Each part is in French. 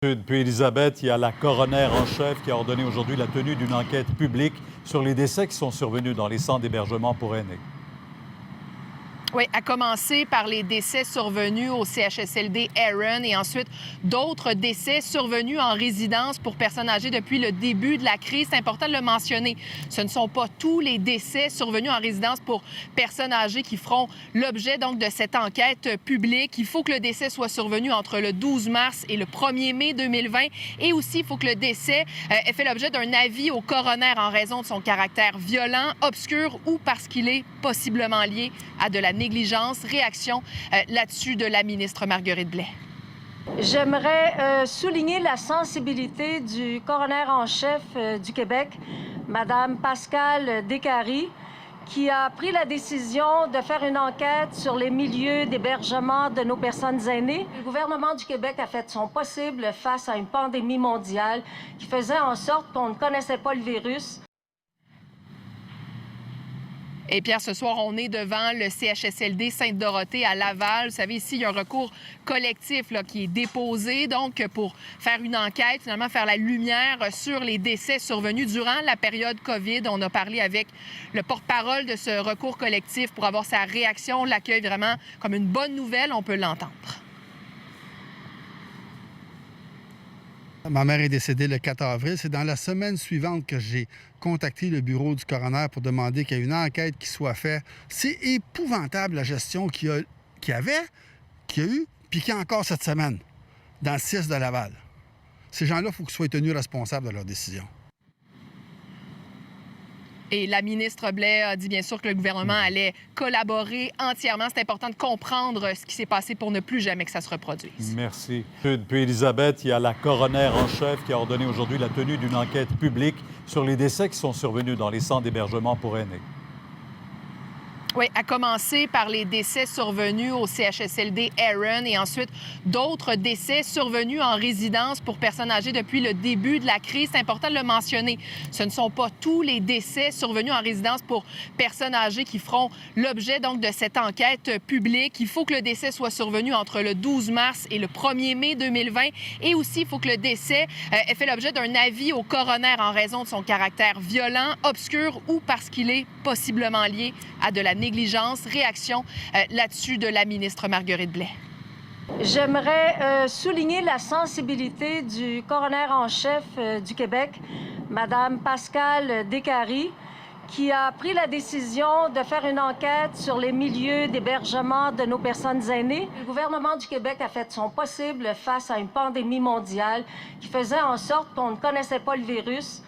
Puis Elisabeth, il y a la coroner en chef qui a ordonné aujourd'hui la tenue d'une enquête publique sur les décès qui sont survenus dans les centres d'hébergement pour aînés. Oui, à commencer par les décès survenus au CHSLD Erin et ensuite d'autres décès survenus en résidence pour personnes âgées depuis le début de la crise. C'est important de le mentionner. Ce ne sont pas tous les décès survenus en résidence pour personnes âgées qui feront l'objet donc de cette enquête publique. Il faut que le décès soit survenu entre le 12 mars et le 1er mai 2020 et aussi il faut que le décès ait fait l'objet d'un avis au coroner en raison de son caractère violent, obscur ou parce qu'il est possiblement lié à de la négligence. Réaction là-dessus de la ministre Marguerite Blais. J'aimerais souligner la sensibilité du coroner en chef du Québec, Mme Pascale Descaries, qui a pris la décision de faire une enquête sur les milieux d'hébergement de nos personnes aînées. Le gouvernement du Québec a fait son possible face à une pandémie mondiale qui faisait en sorte qu'on ne connaissait pas le virus. Et Pierre, ce soir, on est devant le CHSLD Sainte-Dorothée à Laval. Vous savez, ici, il y a un recours collectif là, qui est déposé, donc pour faire une enquête, finalement faire la lumière sur les décès survenus durant la période COVID. On a parlé avec le porte-parole de ce recours collectif pour avoir sa réaction. On l'accueille vraiment comme une bonne nouvelle, on peut l'entendre. Ma mère est décédée le 4 avril. C'est dans la semaine suivante que j'ai contacté le bureau du coroner pour demander qu'il y ait une enquête qui soit faite. C'est épouvantable la gestion qu'il y a eu, puis qu'il y a encore cette semaine, dans le CIS de Laval. Ces gens-là, il faut qu'ils soient tenus responsables de leurs décisions. Et la ministre Blais a dit bien sûr que le gouvernement allait collaborer entièrement. C'est important de comprendre ce qui s'est passé pour ne plus jamais que ça se reproduise. Merci. Puis Elisabeth, il y a la coroner en chef qui a ordonné aujourd'hui la tenue d'une enquête publique sur les décès qui sont survenus dans les centres d'hébergement pour aînés. Oui, à commencer par les décès survenus au CHSLD Erin et ensuite d'autres décès survenus en résidence pour personnes âgées depuis le début de la crise. C'est important de le mentionner. Ce ne sont pas tous les décès survenus en résidence pour personnes âgées qui feront l'objet donc de cette enquête publique. Il faut que le décès soit survenu entre le 12 mars et le 1er mai 2020 et aussi il faut que le décès ait fait l'objet d'un avis au coroner en raison de son caractère violent, obscur ou parce qu'il est possiblement lié à de la négligence. Réaction là-dessus de la ministre Marguerite Blais. J'aimerais souligner la sensibilité du coroner en chef du Québec, Mme Pascale Descaries, qui a pris la décision de faire une enquête sur les milieux d'hébergement de nos personnes aînées. Le gouvernement du Québec a fait son possible face à une pandémie mondiale qui faisait en sorte qu'on ne connaissait pas le virus.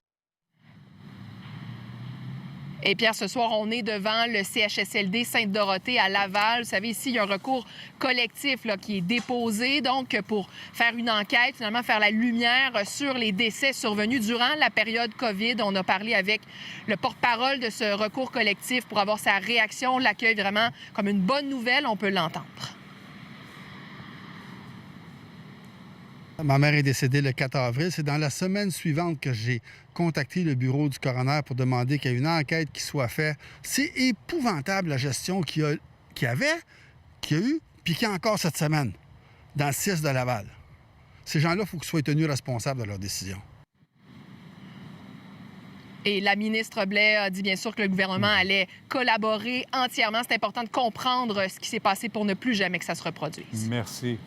Et Pierre, ce soir, on est devant le CHSLD Sainte-Dorothée à Laval. Vous savez, ici, il y a un recours collectif là, qui est déposé, donc pour faire une enquête, finalement faire la lumière sur les décès survenus durant la période COVID. On a parlé avec le porte-parole de ce recours collectif pour avoir sa réaction. On l'accueille vraiment comme une bonne nouvelle, on peut l'entendre. Ma mère est décédée le 4 avril. C'est dans la semaine suivante que j'ai contacté le bureau du coroner pour demander qu'il y ait une enquête qui soit faite. C'est épouvantable la gestion qu'il y a eu, puis qu'il y a encore cette semaine, dans le CIS de Laval. Ces gens-là, il faut qu'ils soient tenus responsables de leurs décisions. Et la ministre Blais a dit bien sûr que le gouvernement allait collaborer entièrement. C'est important de comprendre ce qui s'est passé pour ne plus jamais que ça se reproduise. Merci.